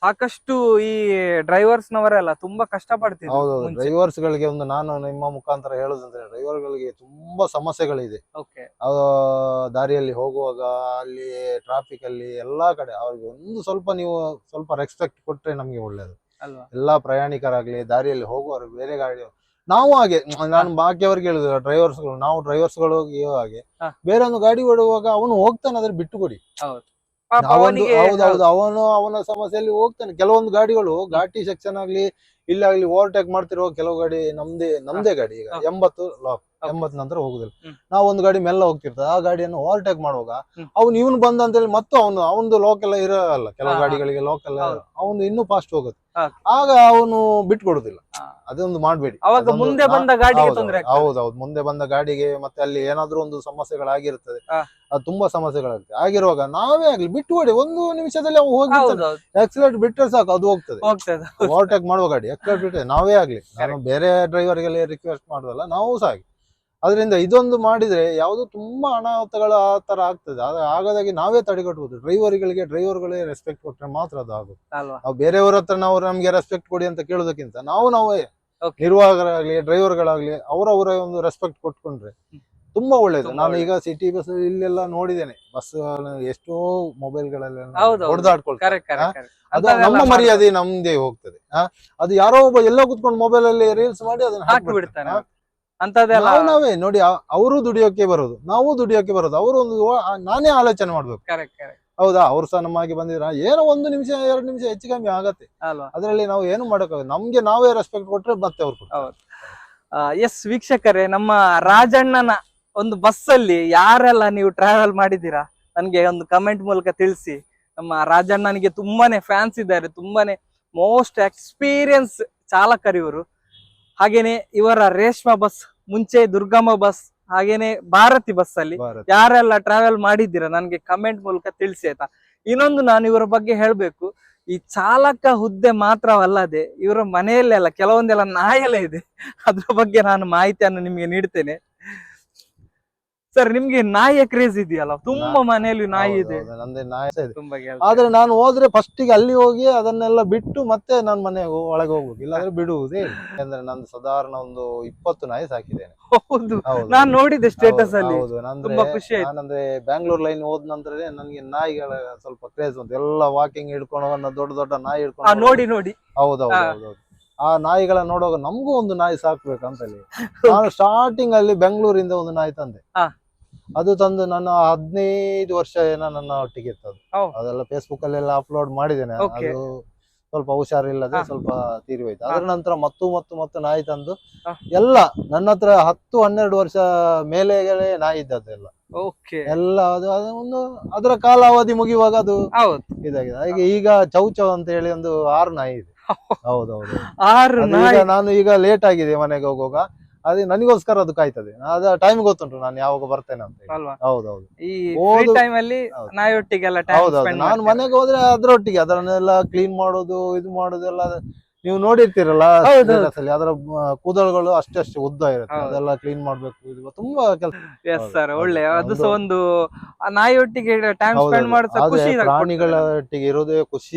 ಸಾಕಷ್ಟು ಈ ಡ್ರೈವರ್ಸ್ ನವರೆಲ್ಲ ತುಂಬಾ ಕಷ್ಟ ಪಡ್ತಿದ್ರು ಹೌದೌದು, ಮುಂಚೆ. ಡ್ರೈವರ್ಸ್ ಗಳಿಗೆ ಒಂದು ನಾನು ನಿಮ್ಮ ಮುಖಾಂತರ ಹೇಳುದಂದ್ರೆ, ಡ್ರೈವರ್ ಗಳಿಗೆ ತುಂಬಾ ಸಮಸ್ಯೆಗಳಿದೆ. ಓಕೆ, ದಾರಿಯಲ್ಲಿ ಹೋಗುವಾಗ ಅಲ್ಲಿ ಟ್ರಾಫಿಕ್ ಅಲ್ಲಿ ಎಲ್ಲಾ ಕಡೆ ಅವ್ರಿಗೆ ಒಂದು ಸ್ವಲ್ಪ ನೀವು ಸ್ವಲ್ಪ ರೆಸ್ಪೆಕ್ಟ್ ಕೊಟ್ರೆ ನಮ್ಗೆ ಒಳ್ಳೇದು. ಅಲ್ವಾ? ಎಲ್ಲಾ ಪ್ರಯಾಣಿಕರಾಗ್ಲಿ, ದಾರಿಯಲ್ಲಿ ಹೋಗುವವರು, ಬೇರೆ ಗಾಡಿ ನಾವು ಹಾಗೆ, ನಾನು ಬಾಕಿಯವ್ರಿಗೆ ಹೇಳುದು, ನಾವು ಡ್ರೈವರ್ಸ್ಗಳು ಹಾಗೆ, ಹಾ. ಬೇರೆ ಒಂದು ಗಾಡಿ ಓಡುವಾಗ ಅವನು ಹೋಗ್ತಾನೆ, ಅದ್ರ ಬಿಟ್ಟು ಕೊಡಿ. ಹೌದು, ಪಾಪ ಅವನು ಅವನಿಗೆ ಹೌದೌದು, ಅವನ ಸಮಸ್ಯೆಯಲ್ಲಿ ಹೋಗ್ತಾನೆ. ಕೆಲವೊಂದು ಗಾಡಿಗಳು ಘಾಟಿ ಸೆಕ್ಷನ್ ಆಗ್ಲಿ ಇಲ್ಲ ಆಗ್ಲಿ ಓವರ್ಟೇಕ್ ಮಾಡ್ತಿರೋ ಕೆಲವು ಗಾಡಿ ನಮ್ದೇ ಗಾಡಿ ಈಗ 80 ಲಾಕ್, 80 ನಂತರ ಹೋಗುದಿಲ್ಲ. ನಾವು ಒಂದು ಗಾಡಿ ಮೆಲ್ಲ ಹೋಗ್ತಿರ್ತದೆ, ಆ ಗಾಡಿಯನ್ನು ಓವರ್ಟೇಕ್ ಮಾಡುವಾಗ ಅವ್ನು ಇವನು ಬಂದ ಅಂತೇಳಿ ಮತ್ತೆ ಅವನು ಲೋಕ್ ಎಲ್ಲ ಇರಲ್ಲ, ಕೆಲವು ಗಾಡಿಗಳಿಗೆ ಲೋಕ್ ಎಲ್ಲ ಅವನು ಇನ್ನೂ ಫಾಸ್ಟ್ ಹೋಗುತ್ತೆ, ಆಗ ಅವನು ಬಿಟ್ಕೊಡುದಿಲ್ಲ. ಅದೊಂದು ಮಾಡ್ಬೇಡಿ. ಅವಾಗ ಮುಂದೆ ಬಂದ ಗಾಡಿಗೆ ತೊಂದರೆ ಆಗ್ತದೆ. ಹೌದೌದು, ಮುಂದೆ ಬಂದ ಗಾಡಿಗೆ ಮತ್ತೆ ಅಲ್ಲಿ ಏನಾದ್ರೂ ಒಂದು ಸಮಸ್ಯೆಗಳಾಗಿರ್ತದೆ, ಅದು ತುಂಬಾ ಸಮಸ್ಯೆಗಳಾಗ್ತದೆ. ಆಗಿರುವಾಗ ನಾವೇ ಆಗ್ಲಿ ಬಿಟ್ಟುಕೊಡಿ, ಒಂದು ನಿಮಿಷದಲ್ಲಿ ಅವು ಹೋಗಿ ಆಕ್ಸಿಲೇಟರ್ ಬಿಟ್ಟರೆ ಸಾಕು, ಅದು ಹೋಗ್ತದೆ. ಓವರ್ಟೇಕ್ ಮಾಡುವ ಗಾಡಿ ಆಕ್ಸಿಲೇಟರ್ ಬಿಟ್ಟರೆ ನಾವೇ ಆಗ್ಲಿ, ನಾನು ಬೇರೆ ಡ್ರೈವರ್ಗೆಲ್ಲ ರಿಕ್ವೆಸ್ಟ್ ಮಾಡೋದಲ್ಲ, ನಾವು ಸಹ ಹಾಗೆ. ಅದರಿಂದ ಇದೊಂದು ಮಾಡಿದ್ರೆ ಯಾವುದು ತುಂಬಾ ಅನಾಹುತಗಳು ಆ ತರ ಆಗ್ತದೆ. ಆಗದಾಗಿ ನಾವೇ ತಡೆಗಟ್ಟಬಹುದು. ಡ್ರೈವರ್ಗಳೇ ರೆಸ್ಪೆಕ್ಟ್ ಕೊಟ್ರೆ ಮಾತ್ರ ಅದು ಆಗುತ್ತೆ. ನಾವು ಬೇರೆಯವ್ರ ಹತ್ರ ನಾವು ನಮ್ಗೆ ರೆಸ್ಪೆಕ್ಟ್ ಕೊಡಿ ಅಂತ ಕೇಳೋದಕ್ಕಿಂತ ನಾವೇ ನಿರ್ವಾಹಕರಾಗ್ಲಿ, ಡ್ರೈವರ್ಗಳಾಗ್ಲಿ, ಅವರ ಒಂದು ರೆಸ್ಪೆಕ್ಟ್ ಕೊಟ್ಕೊಂಡ್ರೆ ತುಂಬಾ ಒಳ್ಳೇದು. ನಾನು ಈಗ ಸಿಟಿ ಬಸ್ ಇಲ್ಲೆಲ್ಲ ನೋಡಿದ್ದೇನೆ, ಬಸ್ ಎಷ್ಟೋ ಮೊಬೈಲ್ಗಳಲ್ಲಿ ಹೊಡೆದಾಡ್ಕೊಳ್ತಾರೆ. ಅದು ನಮ್ಮ ಮರ್ಯಾದೆ ನಮ್ದೇ ಹೋಗ್ತದೆ. ಅದು ಯಾರೋ ಒಬ್ಬ ಎಲ್ಲೋ ಕುತ್ಕೊಂಡು ಮೊಬೈಲ್ ಅಲ್ಲಿ ರೀಲ್ಸ್ ಮಾಡಿ ಅದನ್ನ ಹಾಕಿಬಿಡ್ತಾನೆ. ನಾವೇ ನೋಡಿ, ಅವರು ದುಡಿಯೋಕೆ ಬರೋದು, ನಾವು ದುಡಿಯೋಕೆ ಬರೋದು. ಅವರು ಒಂದು ನಾನೇ ಆಲೋಚನೆ ಮಾಡ್ಬೇಕು. ಹೌದಾ, ಅವ್ರು ಸಹ ನಮ್ಮಾಗಿ ಬಂದಿದ್ರ ಏನೋ 1 ನಿಮಿಷ 2 ನಿಮಿಷ ಹೆಚ್ಚು ಕಮ್ಮಿ ಆಗತ್ತೆ, ಅದರಲ್ಲಿ ನಾವು ಏನು ಮಾಡಕ್ಕಾಗ, ನಮ್ಗೆ ನಾವೇ ರೆಸ್ಪೆಕ್ಟ್ ಕೊಟ್ರೆ ಮತ್ತೆ ಅವ್ರು ಕೊಡ್ತಾರೆ. ಎಸ್ ವೀಕ್ಷಕರೇ, ನಮ್ಮ ರಾಜಣ್ಣನ ಒಂದು ಬಸ್ ಅಲ್ಲಿ ಯಾರೆಲ್ಲ ನೀವು ಟ್ರಾವೆಲ್ ಮಾಡಿದ್ದೀರಾ ನನ್ಗೆ ಒಂದು ಕಮೆಂಟ್ ಮೂಲಕ ತಿಳಿಸಿ. ನಮ್ಮ ರಾಜಣ್ಣನಿಗೆ ತುಂಬಾನೇ ಫ್ಯಾನ್ಸ್ ಇದ್ದಾರೆ, ತುಂಬಾನೇ ಮೋಸ್ಟ್ ಎಕ್ಸ್ಪೀರಿಯನ್ಸ್ ಚಾಲಕರು ಇವರು. ಹಾಗೇನೆ ಇವರ ರೇಷ್ಮಾ ಬಸ್, ಮುಂಚೆ ದುರ್ಗಮ್ಮ ಬಸ್, ಹಾಗೇನೆ ಭಾರತಿ ಬಸ್ ಅಲ್ಲಿ ಯಾರೆಲ್ಲ ಟ್ರಾವೆಲ್ ಮಾಡಿದ್ದೀರಾ ನನ್ಗೆ ಕಮೆಂಟ್ ಮೂಲಕ ತಿಳಿಸಿ, ಆಯ್ತಾ. ಇನ್ನೊಂದು ನಾನು ಇವರ ಬಗ್ಗೆ ಹೇಳ್ಬೇಕು, ಈ ಚಾಲಕ ಹುದ್ದೆ ಮಾತ್ರವಲ್ಲದೆ ಇವರ ಮನೆಯಲ್ಲೆಲ್ಲ ಕೆಲವೊಂದೆಲ್ಲ ನಾಯೆಲ್ಲ ಇದೆ, ಅದ್ರ ಬಗ್ಗೆ ನಾನು ಮಾಹಿತಿಯನ್ನು ನಿಮ್ಗೆ ನೀಡ್ತೇನೆ. ಸರ್, ನಿಮ್ಗೆ ನಾಯಿಯ ಕ್ರೇಜ್ ಇದೆಯಲ್ಲ, ತುಂಬಾ ಮನೆಯಲ್ಲಿ ನಾಯಿ ಇದೆ. ನಂದೇ ನಾಯಿ ಇದೆ, ಆದ್ರೆ ನಾನು ಹೋದ್ರೆ ಫಸ್ಟಿಗೆ ಅಲ್ಲಿ ಹೋಗಿ ಅದನ್ನೆಲ್ಲ ಬಿಟ್ಟು ಮತ್ತೆ ನಾನು ಮನೆಗೆ ಒಳಗೆ ಹೋಗ್ಬೇಕು, ಇಲ್ಲಾಂದ್ರೆ ಬಿಡುವುದೇ ಇಲ್ಲ. ಯಾಕಂದ್ರೆ ನಾನು ಸಾಧಾರಣ ಒಂದು 20 ನಾಯಿ ಸಾಕಿದ್ದೇನೆ. ಹೌದು, ನಾನು ನೋಡಿದ್ದೆ ಸ್ಟೇಟಸ್ ಅಲ್ಲಿ. ತುಂಬಾ ಖುಷಿ ಆಯ್ತು. ನಾನಂದ್ರೆ ಬ್ಯಾಂಗ್ಳೂರ್ ಲೈನ್ ಹೋದ ನಂತರ ನನಗೆ ನಾಯಿಗಳ ಸ್ವಲ್ಪ ಕ್ರೇಜ್ ಬಂತು. ಎಲ್ಲ ವಾಕಿಂಗ್ ಹಿಡ್ಕೊಂಡು ದೊಡ್ಡ ದೊಡ್ಡ ನಾಯಿ ಹಿಡ್ಕೊಂಡು ನೋಡಿ. ಹೌದೌದು, ಆ ನಾಯಿಗಳ ನೋಡುವಾಗ ನಮಗೂ ಒಂದು ನಾಯಿ ಸಾಕ್ಬೇಕಂತ ಹೇಳಿ ನಾನು ಸ್ಟಾರ್ಟಿಂಗ್ ಅಲ್ಲಿ ಬೆಂಗಳೂರಿಂದ ಒಂದು ನಾಯಿ ತಂದೆ. ಅದು ತಂದು ನನ್ನ 15 ವರ್ಷ ಏನೋ ನನ್ನ ಒಟ್ಟಿಗೆ ಇರ್ತದೆ. ಅದೆಲ್ಲ ಫೇಸ್ಬುಕ್ ಅಲ್ಲೆಲ್ಲ ಅಪ್ಲೋಡ್ ಮಾಡಿದ್ದೇನೆ. ಅದು ಸ್ವಲ್ಪ ಹುಷಾರಿಲ್ಲದೆ ಸ್ವಲ್ಪ ತೀರಿ ಹೋಯ್ತು. ಅದರ ನಂತರ ಮತ್ತು ನಾಯಿ ತಂದು ಎಲ್ಲ ನನ್ನ ಹತ್ರ 10-12 ವರ್ಷ ಮೇಲೆಗಳೇ ನಾಯಿ ಇದ್ದದ್ದೆಲ್ಲ ಎಲ್ಲ ಒಂದು ಅದರ ಕಾಲಾವಧಿ ಮುಗಿಯುವಾಗ ಅದು ಇದಾಗಿದೆ. ಹಾಗೆ ಈಗ ಚೌ ಅಂತ ಹೇಳಿ ಒಂದು 6 ನಾಯಿ ಇದೆ. ಹೌದೌದು, ನಾನು ಈಗ ಲೇಟ್ ಆಗಿದೆ ಮನೆಗೆ ಹೋಗುವಾಗ, ಅದೇ ನನಗೋಸ್ಕರ ಅದು ಕಾಯ್ತದೆ. ಅದ ಟೈಮ್ ಗೊತ್ತುಂಟು ನಾನು ಯಾವಾಗ ಬರ್ತೇನೆ ಅಂತ. ಹೌದೌದು, ನಾನು ಮನೆಗೆ ಹೋದ್ರೆ ಅದ್ರೊಟ್ಟಿಗೆ ಅದನ್ನೆಲ್ಲ ಕ್ಲೀನ್ ಮಾಡೋದು, ಇದು ಮಾಡೋದೆಲ್ಲ ನೀವು ನೋಡಿರ್ತೀರಲ್ಲ, ಅದರ ಕೂದಲುಗಳು ಅಷ್ಟೇ ಉದ್ದ ಇರುತ್ತೆ, ಅದೆಲ್ಲ ಕ್ಲೀನ್ ಮಾಡ್ಬೇಕು. ಇದು ತುಂಬಾ ಕೆಲಸ. ಒಳ್ಳೆ, ಅದು ಸಹ ಒಂದು ನಾಯಿಯೊಟ್ಟಿಗೆ ಟೈಮ್ ಸ್ಪೆಂಡ್ ಮಾಡೋದು, ಪ್ರಾಣಿಗಳ ಒಟ್ಟಿಗೆ ಇರೋದೇ ಖುಷಿ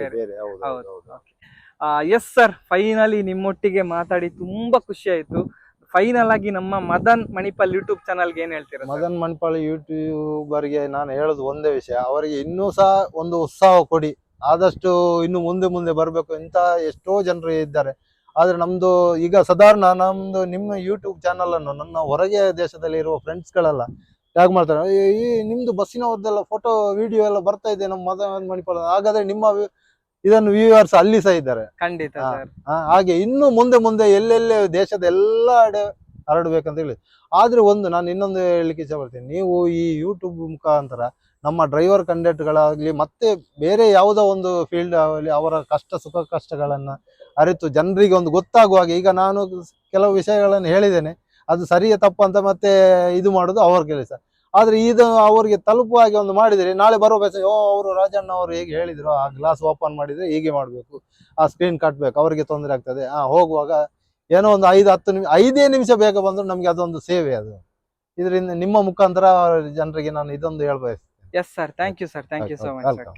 ಬೇರೆ. ಎಸ್ ಸರ್, ಫೈನಲಿ ನಿಮ್ಮೊಟ್ಟಿಗೆ ಮಾತಾಡಿ ತುಂಬಾ ಖುಷಿ ಆಯ್ತು. ಫೈನಲ್ ಆಗಿ ನಮ್ಮ ಮದನ್ ಮಣಿಪಾಲ್ ಯೂಟ್ಯೂಬ್ ಚಾನಲ್ಗೆ ಏನ್ ಹೇಳ್ತೀರಾ? ಮದನ್ ಮಣಿಪಾಲ್ ಯೂಟ್ಯೂಬರ್ಗೆ ನಾನು ಹೇಳೋದು ಒಂದೇ ವಿಷಯ, ಅವರಿಗೆ ಇನ್ನೂ ಸಹ ಒಂದು ಉತ್ಸಾಹ ಕೊಡಿ. ಆದಷ್ಟು ಇನ್ನು ಮುಂದೆ ಬರ್ಬೇಕು. ಇಂತ ಎಷ್ಟೋ ಜನರು ಇದ್ದಾರೆ, ಆದ್ರೆ ನಮ್ದು ಈಗ ಸಾಧಾರಣ ನಿಮ್ಮ ಯೂಟ್ಯೂಬ್ ಚಾನಲ್ ಅನ್ನು ನನ್ನ ಹೊರಗೆ ದೇಶದಲ್ಲಿ ಇರುವ ಫ್ರೆಂಡ್ಸ್ ಗಳೆಲ್ಲ ಟ್ಯಾಗ್ ಮಾಡ್ತಾರೆ, ಈ ನಿಮ್ದು ಬಸ್ಸಿನವದ್ದೆಲ್ಲ ಫೋಟೋ ವಿಡಿಯೋ ಎಲ್ಲ ಬರ್ತಾ ಇದೆ ನಮ್ಮ ಮದನ್ ಮಣಿಪಾಲ್, ಹಾಗಾದ್ರೆ ನಿಮ್ಮ ಇದನ್ನು ವ್ಯೂವರ್ಸ್ ಅಲ್ಲಿ ಸಹ ಇದ್ದಾರೆ. ಖಂಡಿತ ಸರ್. ಹಾಗೆ ಇನ್ನು ಮುಂದೆ ಮುಂದೆ ಎಲ್ಲೆಲ್ಲೇ ದೇಶದ ಎಲ್ಲ ಕಡೆ ಹರಡ್ಬೇಕಂತ ಹೇಳಿ. ಆದ್ರೆ ನಾನು ಇನ್ನೊಂದು ಹೇಳಲಿಕ್ಕೆ ಇಚ್ಛೆ ಪಡ್ತೀನಿ, ನೀವು ಈ ಯೂಟ್ಯೂಬ್ ಮುಖಾಂತರ ನಮ್ಮ ಡ್ರೈವರ್ ಕಂಡಕ್ಟರ್ಗಳಾಗ್ಲಿ ಮತ್ತೆ ಬೇರೆ ಯಾವುದೋ ಒಂದು ಫೀಲ್ಡ್ ಆಗಲಿ ಅವರ ಸುಖ ಕಷ್ಟಗಳನ್ನ ಅರಿತು ಜನರಿಗೆ ಒಂದು ಗೊತ್ತಾಗುವ ಹಾಗೆ, ಈಗ ನಾನು ಕೆಲವು ವಿಷಯಗಳನ್ನು ಹೇಳಿದ್ದೇನೆ, ಅದು ಸರಿಯೇ ತಪ್ಪು ಅಂತ ಮತ್ತೆ ಇದು ಮಾಡೋದು ಅವರ ಕೆಲಸ. ಆದ್ರೆ ಇದು ಅವರಿಗೆ ತಲುಪುವ ಹಾಗೆ ಒಂದು ಮಾಡಿದರೆ ನಾಳೆ ಬರೋ ಅವರು ರಾಜಣ್ಣ ಅವರು ಹೇಗೆ ಹೇಳಿದ್ರು, ಆ ಗ್ಲಾಸ್ ಓಪನ್ ಮಾಡಿದ್ರೆ ಹೀಗೆ ಮಾಡ್ಬೇಕು, ಆ ಸ್ಕ್ರೀನ್ ಕಟ್ಬೇಕು, ಅವರಿಗೆ ತೊಂದರೆ ಆಗ್ತದೆ, ಹೋಗುವಾಗ ಏನೋ ಒಂದು 5-10 ನಿಮಿಷ 5 ನಿಮಿಷ ಬೇಗ ಬಂದ್ರು ನಮ್ಗೆ ಅದೊಂದು ಸೇವೆ. ಅದು ಇದರಿಂದ ನಿಮ್ಮ ಮುಖಾಂತರ ಜನರಿಗೆ ನಾನು ಇದೊಂದು ಹೇಳ್ಬಯಸ್ತೇನೆ. Yes sir, thank you sir, thank you so much. Welcome.